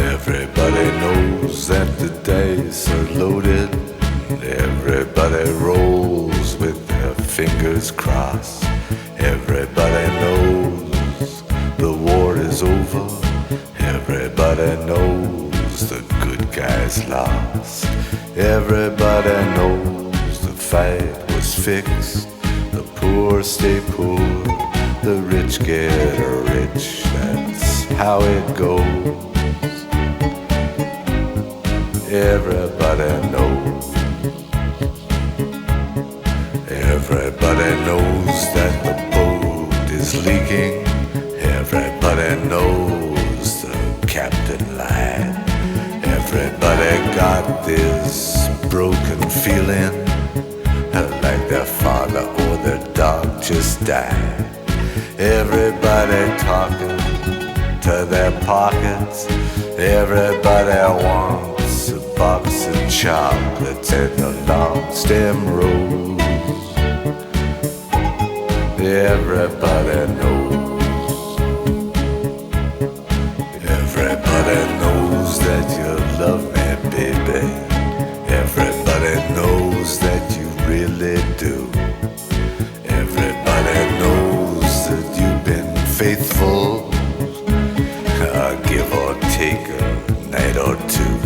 Everybody knows that the dice are loaded. Everybody rolls with their fingers crossed. Everybody knows the war is over. Everybody knows the good guys lost. Everybody knows the fight was fixed. The poor stay poor, the rich get rich. That's how it goes. Everybody knows. Everybody knows that the boat is leaking. Everybody knows the captain lied. Everybody got this broken feeling, like their father or their dog just died. Everybody talking to their pockets. Everybody wants a box of chocolates and a long stem rose. Everybody knows. Everybody knows that you love me, baby. Everybody knows that you really do. Everybody knows that you've been faithful, give or take a night or two.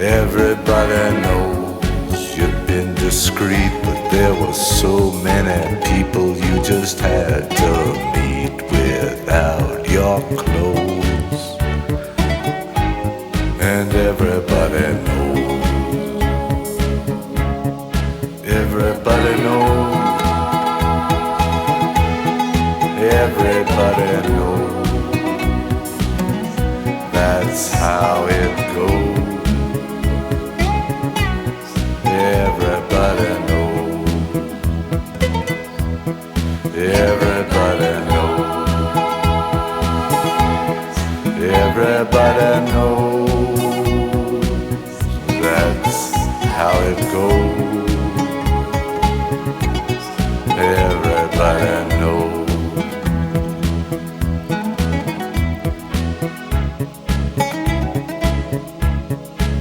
Everybody knows you've been discreet, but there were so many people you just had to meet without your clothes. And everybody knows. Everybody knows. Everybody knows. That's how it goes. Everybody knows. Everybody knows. Everybody knows. That's how it goes. Everybody knows.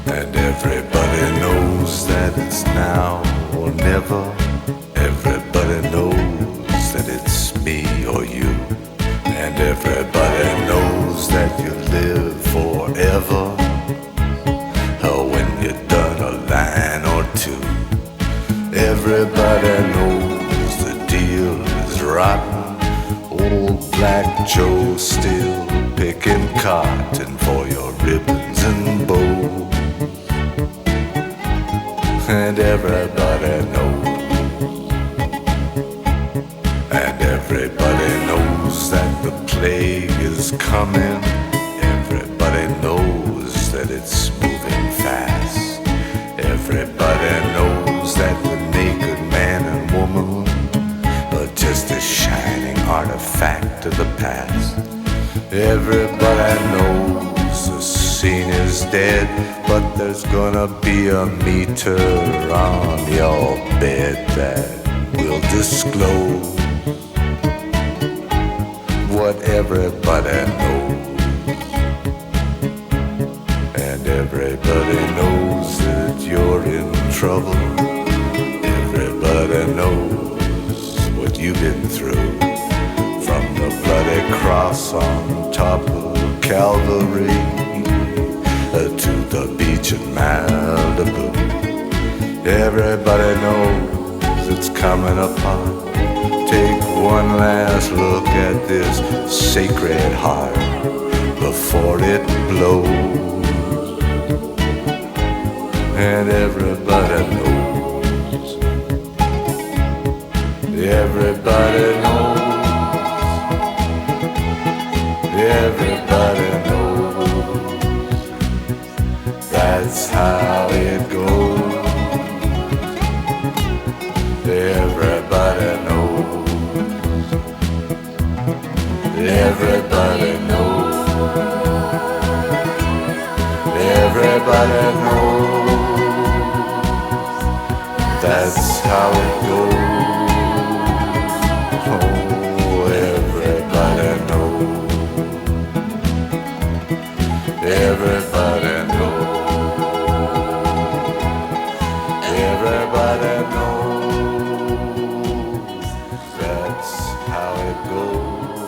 And everybody knows that it's now or never. Everybody knows that it's me or you. And everybody knows that you live forever, or when you're done a line or two. Everybody knows the deal is rotten. Old Black Joe still picking cotton for your ribbons and bows. And everybody knows. And everybody knows that the plague is coming. Everybody knows that it's moving fast. Everybody knows that the naked man and woman are just a shining artifact of the past. Everybody knows the scene is dead, but there's gonna be a meter on your bed that will disclose what everybody knows. And everybody knows that you're in trouble. Everybody knows what you've been through, from the bloody cross on top of Calvary to the beach in Malibu. Everybody knows it's coming apart. Take one last look at this sacred heart before it blows. And everybody knows. Everybody knows. Everybody knows. That's how it goes. Everybody knows. Everybody knows. Everybody knows. That's how it goes. Everybody knows. Everybody knows. That's how it goes.